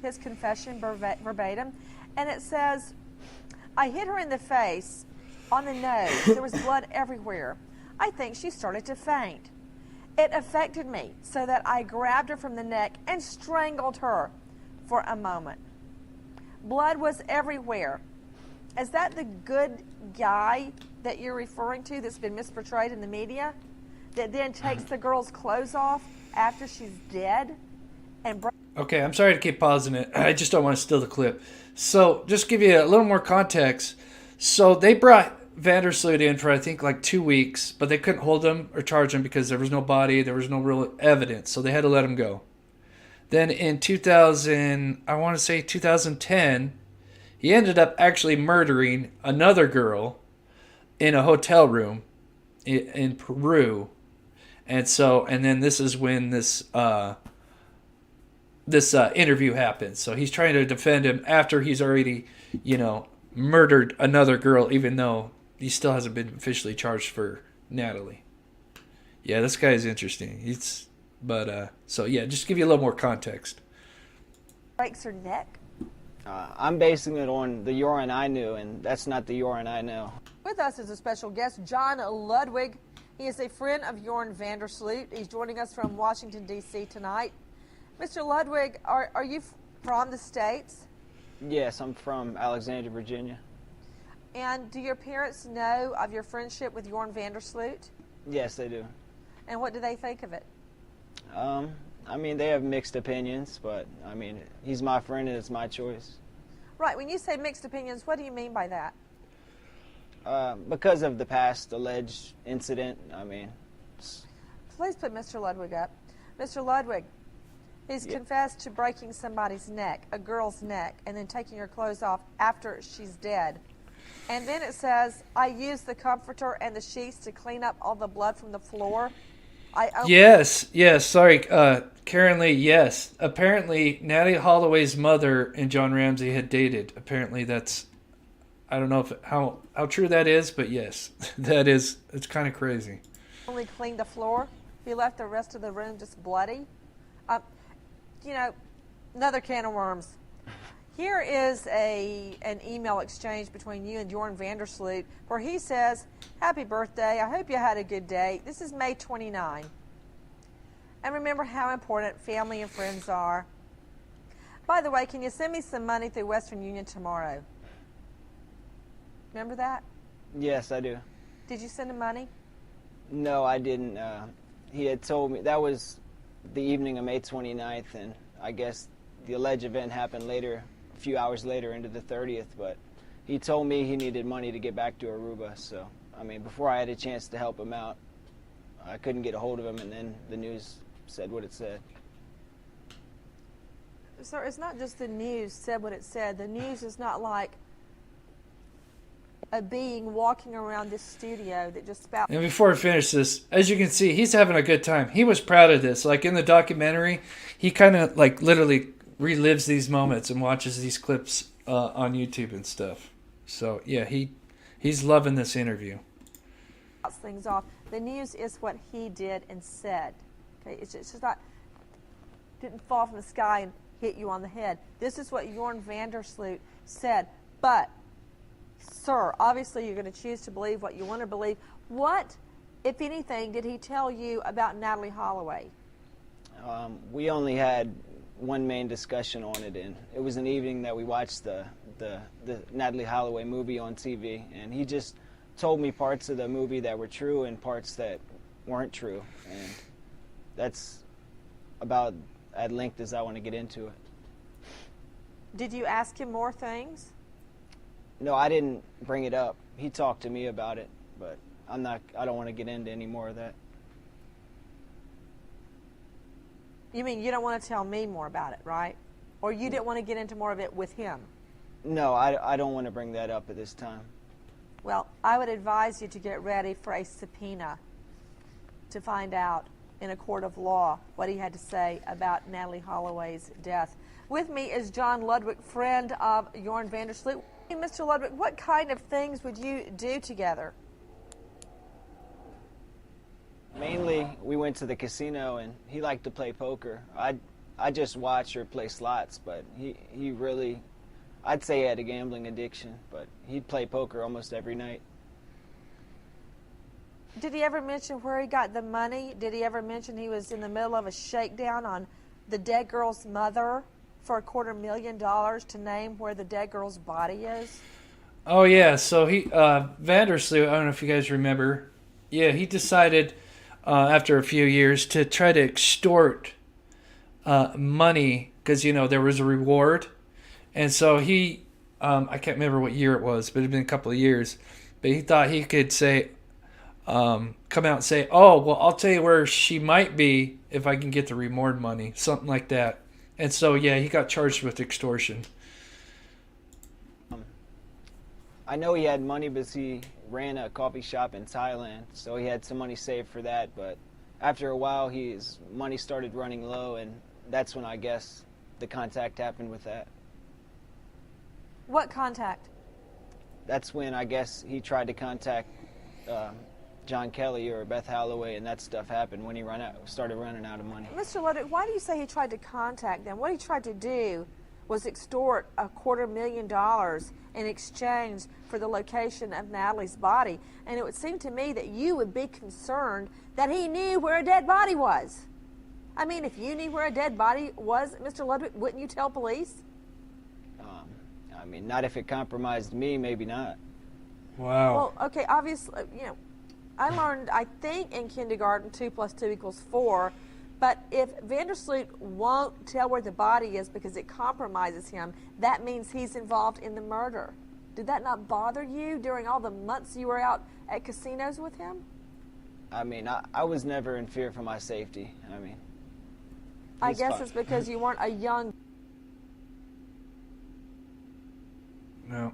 his confession verbatim, and it says, I hit her in the face, on the nose. There was blood everywhere. I think she started to faint. It affected me so that I grabbed her from the neck and strangled her for a moment. Blood was everywhere. Is that the good guy that you're referring to that's been misportrayed in the media? That then takes the girl's clothes off after she's dead? Okay, I'm sorry to keep pausing it. I just don't want to steal the clip. So, just give you a little more context. So, they brought Vandersloot in for, I think, like 2 weeks, but they couldn't hold him or charge him because there was no body, there was no real evidence, so they had to let him go. Then in 2010, he ended up actually murdering another girl in a hotel room in Peru. And then this is when this interview happens. So he's trying to defend him after he's already, murdered another girl, even though he still hasn't been officially charged for Natalee. Yeah, this guy is interesting. So yeah, just to give you a little more context. Breaks her neck? I'm basing it on the Joran I knew, and that's not the Joran I know. With us is a special guest, John Ludwig. He is a friend of Joran Sloot. He's joining us from Washington, D.C. tonight. Mr. Ludwig, are you from the States? Yes, I'm from Alexandria, Virginia. And do your parents know of your friendship with Joran Sloot? Yes, they do. And what do they think of it? I mean, they have mixed opinions, but, I mean, he's my friend and it's my choice. Right. When you say mixed opinions, what do you mean by that? Because of the past alleged incident, I mean. Please put Mr. Ludwig up. Mr. Ludwig, he's confessed to breaking somebody's neck, a girl's neck, and then taking her clothes off after she's dead. And then it says, I used the comforter and the sheets to clean up all the blood from the floor. Yes, sorry, Karen Lee, yes. Apparently, Natalee Holloway's mother and John Ramsey had dated. Apparently, that's, I don't know how true that is, but yes, that is, it's kind of crazy. Only cleaned the floor. He left the rest of the room just bloody. You know, another can of worms. Here is an email exchange between you and Joran Sloot where he says, happy birthday, I hope you had a good day. This is May 29. And remember how important family and friends are. By the way, can you send me some money through Western Union tomorrow? Remember that? Yes, I do. Did you send him money? No, I didn't. He had told me, that was the evening of May 29th, and I guess the alleged event happened later, a few hours later into the 30th, but he told me he needed money to get back to Aruba, so, I mean, before I had a chance to help him out, I couldn't get a hold of him, and then the news said what it said. Sir, it's not just the news said what it said. The news is not like a being walking around this studio that just spouts. And before I finish this, as you can see, he's having a good time. He was proud of this. Like in the documentary, he kind of like literally relives these moments and watches these clips on YouTube and stuff. So yeah, he's loving this interview. Things off. The news is what he did and said. Okay, it's just not didn't fall from the sky and hit you on the head. This is what Joran Sloot said. But sir, obviously you're going to choose to believe what you want to believe. What, if anything, did he tell you about Natalee Holloway? We only had one main discussion on it, and it was an evening that we watched the Natalee Holloway movie on TV, and he just told me parts of the movie that were true and parts that weren't true, and that's about as length as I want to get into it. Did you ask him more things? No, I didn't bring it up. He talked to me about it, but I don't want to get into any more of that. You mean you don't want to tell me more about it, right? Or you didn't want to get into more of it with him? No, I don't want to bring that up at this time. Well, I would advise you to get ready for a subpoena to find out in a court of law what he had to say about Natalee Holloway's death. With me is John Ludwig, friend of Joran Sloot. Hey, Mr. Ludwig, what kind of things would you do together? Mainly, we went to the casino, and he liked to play poker. I just watch or play slots, but he really, I'd say he had a gambling addiction, but he'd play poker almost every night. Did he ever mention where he got the money? Did he ever mention he was in the middle of a shakedown on the dead girl's mother for $250,000 to name where the dead girl's body is? Oh yeah, so he Vandersloot, I don't know if you guys remember. Yeah, he decided after a few years to try to extort money because there was a reward, and so he I can't remember what year it was, but it had been a couple of years. But he thought he could say, come out and say, "Oh, well, I'll tell you where she might be if I can get the reward money," something like that. And so, yeah, he got charged with extortion. I know he had money because he ran a coffee shop in Thailand, so he had some money saved for that. But after a while, his money started running low, and that's when I guess the contact happened with that. What contact? That's when I guess he tried to contact John Kelly or Beth Holloway, and that stuff happened when he started running out of money. Mr. Ludwig, why do you say he tried to contact them? What he tried to do was extort $250,000 in exchange for the location of Natalee's body. And it would seem to me that you would be concerned that he knew where a dead body was. I mean, if you knew where a dead body was, Mr. Ludwig, wouldn't you tell police? I mean, not if it compromised me, maybe not. Wow. Well, okay, obviously, you know, I learned, I think, in kindergarten 2 + 2 = 4, but if Vandersloot won't tell where the body is because it compromises him, that means he's involved in the murder. Did that not bother you during all the months you were out at casinos with him? I mean, I was never in fear for my safety. I mean, I guess it's because you weren't a young... No.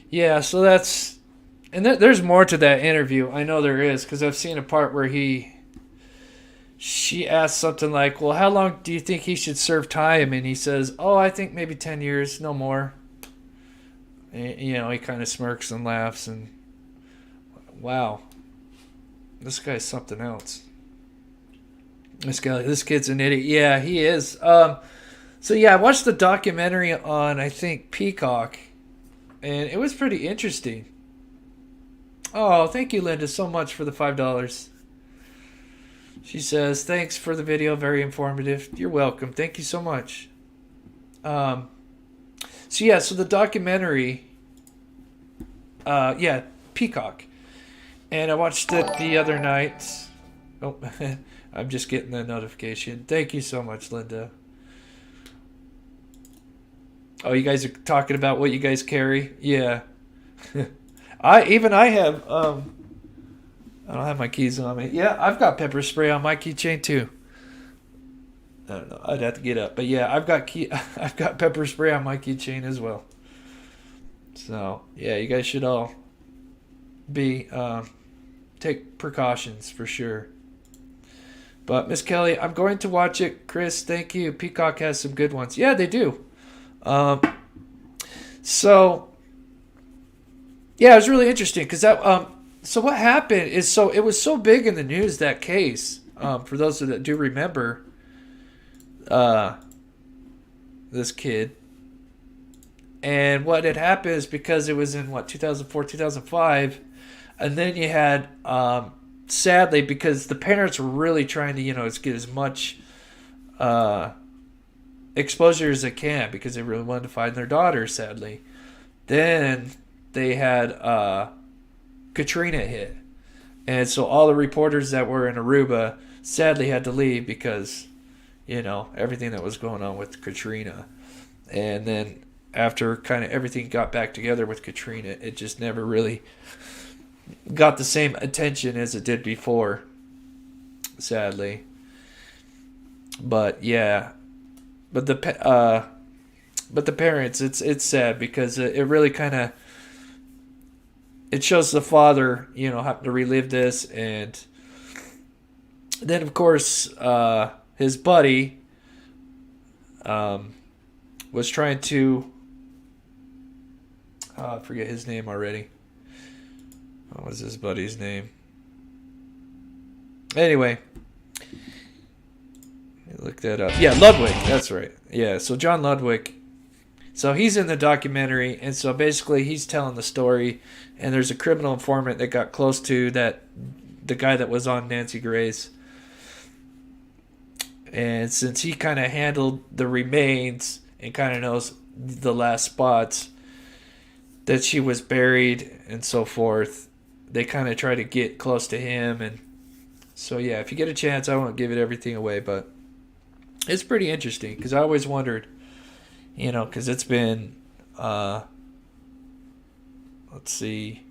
Yeah, so that's... And there's more to that interview. I know there is, because I've seen a part where she asked something like, well, how long do you think he should serve time? And he says, oh, I think maybe 10 years, no more. And, you know, he kind of smirks and laughs, and wow, this guy's something else. This kid's an idiot. Yeah, he is. So yeah, I watched the documentary on, I think, Peacock, and it was pretty interesting. Oh, thank you, Linda, so much for the $5. She says, thanks for the video, very informative. You're welcome. Thank you so much. So the documentary, Peacock. And I watched it the other night. Oh, I'm just getting the notification. Thank you so much, Linda. Oh, you guys are talking about what you guys carry? Yeah. I have, I don't have my keys on me. Yeah, I've got pepper spray on my keychain too. I don't know. I'd have to get up. But yeah, I've got pepper spray on my keychain as well. So, yeah, you guys should all take precautions for sure. But Miss Kelly, I'm going to watch it. Chris, thank you. Peacock has some good ones. Yeah, they do. Yeah, it was really interesting because that. So what happened is, it was so big in the news, that case. For those that do remember, this kid. And what had happened is, because it was in 2004, 2005, and then you had, sadly, because the parents were really trying to, get as much exposure as they can, because they really wanted to find their daughter, sadly. Then they had Katrina hit. And so all the reporters that were in Aruba sadly had to leave because, everything that was going on with Katrina. And then after kind of everything got back together with Katrina, it just never really got the same attention as it did before, sadly. But yeah, but the parents, it's sad because it really kind of, it shows the father, having to relive this. And then of course, his buddy was trying to, I forget his name already. What was his buddy's name? Anyway, look that up. Yeah, Ludwig. That's right. Yeah, so John Ludwig. So he's in the documentary, and so basically he's telling the story, and there's a criminal informant that got close to the guy that was on Nancy Grace. And since he kind of handled the remains and kind of knows the last spots that she was buried and so forth, they kind of try to get close to him. And so yeah, if you get a chance, I won't give it everything away, but it's pretty interesting because I always wondered, because it's been, let's see,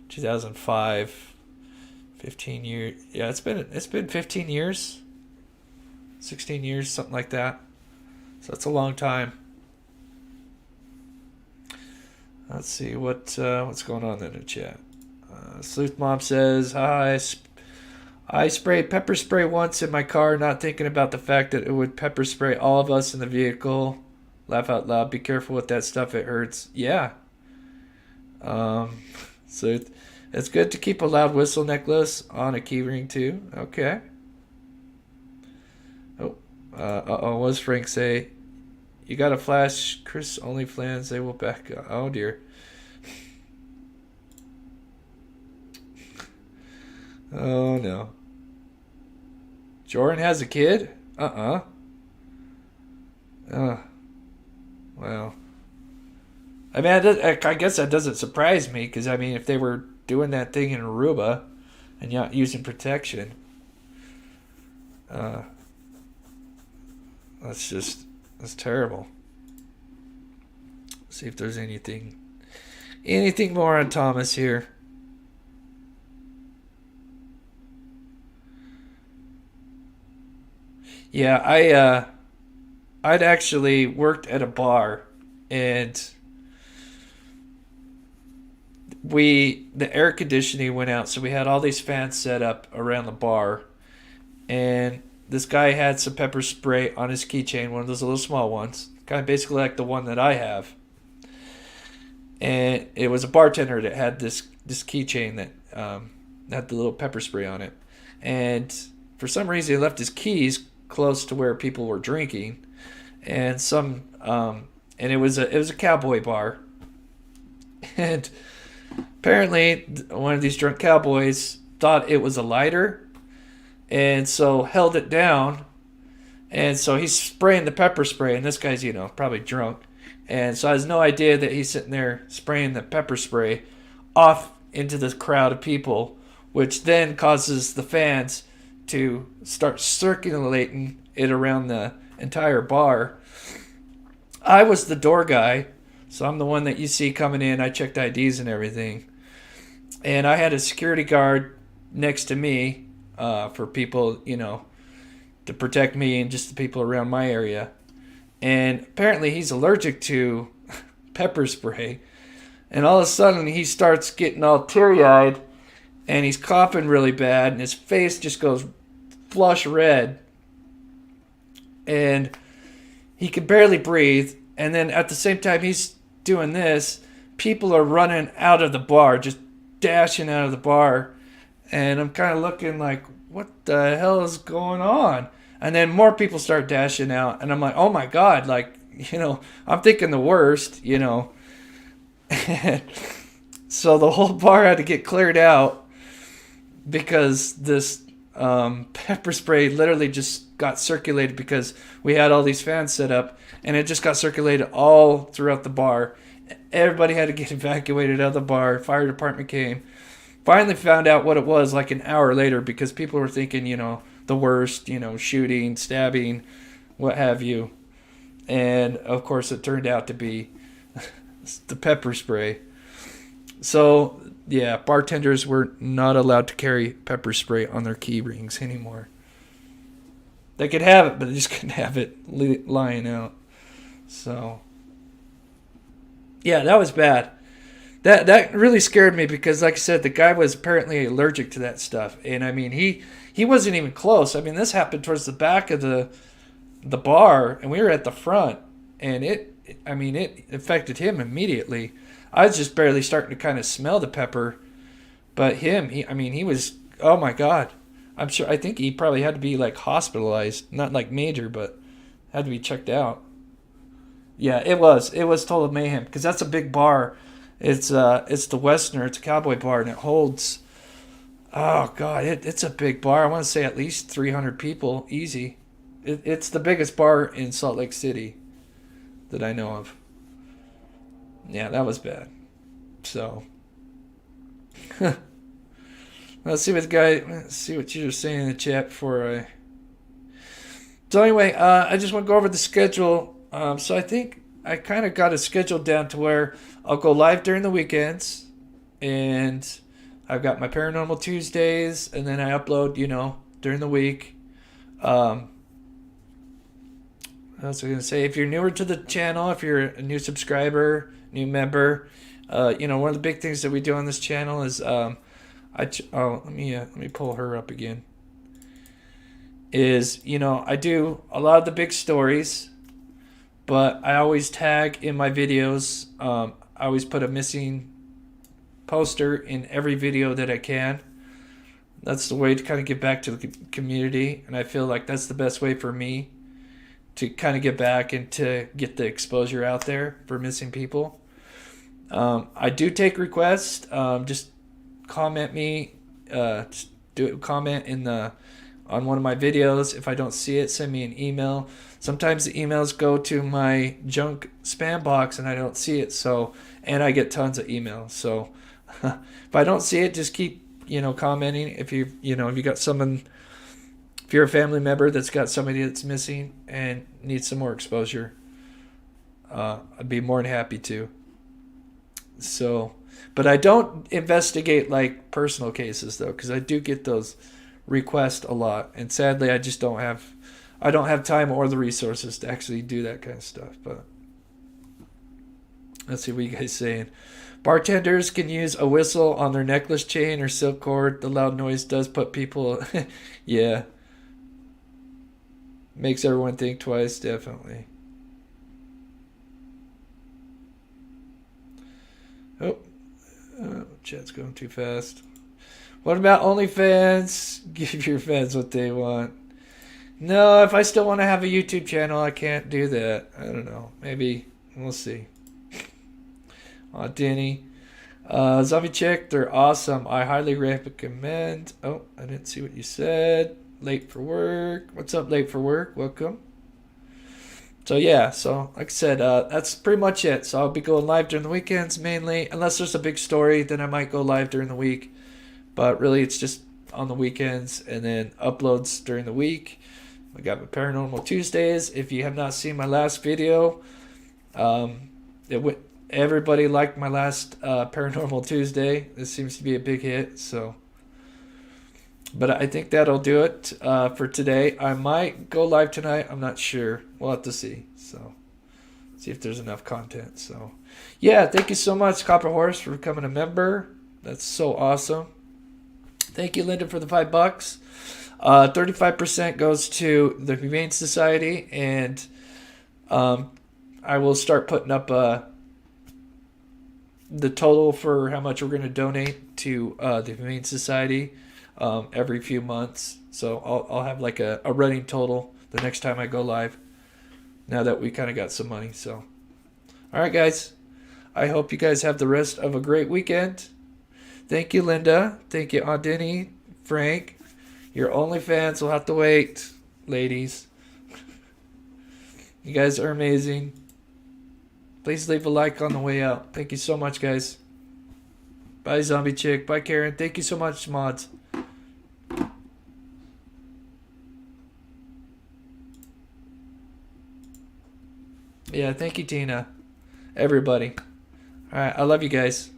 2005, 15 years. Yeah, it's been 15 years, 16 years, something like that. So that's a long time. Let's see what's going on in the chat. Sleuth Mom says, hi, I sprayed pepper spray once in my car, not thinking about the fact that it would pepper spray all of us in the vehicle. Laugh out loud. Be careful with that stuff. It hurts. Yeah. So it's good to keep a loud whistle necklace on a key ring too. Okay. Oh, What does Frank say? You got a flash, Chris only plans they will back up. Oh dear. Oh no. Joran has a kid? Well. I mean, I guess that doesn't surprise me, because, I mean, if they were doing that thing in Aruba and not using protection, that's terrible. Let's see if there's anything more on Thomas here. Yeah, I'd actually worked at a bar, and the air conditioning went out, so we had all these fans set up around the bar, and this guy had some pepper spray on his keychain, one of those little small ones, kind of basically like the one that I have. And it was a bartender that had this keychain that had the little pepper spray on it, and for some reason he left his keys close to where people were drinking, and it was a cowboy bar, and apparently one of these drunk cowboys thought it was a lighter, and so held it down, and so he's spraying the pepper spray, and this guy's probably drunk, and so has no idea that he's sitting there spraying the pepper spray off into this crowd of people, which then causes the fans to start circulating it around the entire bar. I was the door guy, so I'm the one that you see coming in. I checked IDs and everything. And I had a security guard next to me for people, to protect me and just the people around my area. And apparently he's allergic to pepper spray. And all of a sudden he starts getting all teary-eyed, and he's coughing really bad, and his face just goes flush red, and he can barely breathe. And then at the same time he's doing this, people are running out of the bar, just dashing out of the bar, and I'm kind of looking like, what the hell is going on? And then more people start dashing out, and I'm like, oh my god, like, I'm thinking the worst, So the whole bar had to get cleared out, because this pepper spray literally just got circulated, because we had all these fans set up, and it just got circulated all throughout the bar. Everybody had to get evacuated out of the bar. Fire department came. Finally found out what it was like an hour later, because people were thinking, the worst, shooting, stabbing, what have you. And of course it turned out to be the pepper spray. So yeah, bartenders were not allowed to carry pepper spray on their key rings anymore. They could have it, but they just couldn't have it lying out. So yeah, that was bad. That really scared me, because like I said, the guy was apparently allergic to that stuff. And I mean, he wasn't even close. I mean, this happened towards the back of the bar, and we were at the front, and it affected him immediately. I was just barely starting to kind of smell the pepper, but he was, oh my god. I think he probably had to be like hospitalized, not like major, but had to be checked out. Yeah, it was total mayhem, because that's a big bar. It's the Westerner. It's a cowboy bar, and it holds, oh god, it's a big bar. I want to say at least 300 people, easy. It's the biggest bar in Salt Lake City that I know of. Yeah, that was bad. So let's see what you're saying in the chat before I. So anyway, I just want to go over the schedule. So I think I kind of got it scheduled down to where I'll go live during the weekends, and I've got my Paranormal Tuesdays, and then I upload, during the week. What else was I going to say? If you're newer to the channel, if you're a new subscriber, new member, one of the big things that we do on this channel is, let me pull her up again. Is, I do a lot of the big stories, but I always tag in my videos. I always put a missing poster in every video that I can. That's the way to kind of give back to the community, and I feel like that's the best way for me. to kind of get back and to get the exposure out there for missing people. I do take requests. Just comment me. Just comment on one of my videos. If I don't see it, send me an email. Sometimes the emails go to my junk spam box and I don't see it. And I get tons of emails. So if I don't see it, just keep, commenting. If you got someone, if you're a family member that's got somebody that's missing and needs some more exposure, I'd be more than happy to. So, but I don't investigate like personal cases though, because I do get those requests a lot, and sadly, I don't have time or the resources to actually do that kind of stuff. But let's see what you guys saying. Bartenders can use a whistle on their necklace chain or silk cord. The loud noise does put people, yeah, makes everyone think twice, definitely. Oh, chat's going too fast. What about OnlyFans? Give your fans what they want. No, if I still want to have a YouTube channel, I can't do that. I don't know. Maybe. We'll see. Aw, Denny. Zombie Chick, they're awesome. I highly recommend. Oh, I didn't see what you said. Late for work. What's up, Late for Work? Welcome. So yeah, like I said, that's pretty much it. So I'll be going live during the weekends mainly. Unless there's a big story, then I might go live during the week. But really, it's just on the weekends and then uploads during the week. I got my Paranormal Tuesdays. If you have not seen my last video, everybody liked my last Paranormal Tuesday. This seems to be a big hit. But I think that'll do it for today. I might go live tonight. I'm not sure. We'll have to see. So, see if there's enough content. So, yeah, thank you so much, Copper Horse, for becoming a member. That's so awesome. Thank you, Linda, for the $5. 35% goes to the Humane Society, and I will start putting up the total for how much we're going to donate to the Humane Society every few months. So I'll have like a running total the next time I go live, now that we kind of got some money. So, all right, guys. I hope you guys have the rest of a great weekend. Thank you, Linda. Thank you, Aunt Denny, Frank. Your OnlyFans will have to wait, ladies. You guys are amazing. Please leave a like on the way out. Thank you so much, guys. Bye, Zombie Chick. Bye, Karen. Thank you so much, mods. Yeah, thank you, Tina. Everybody. All right, I love you guys.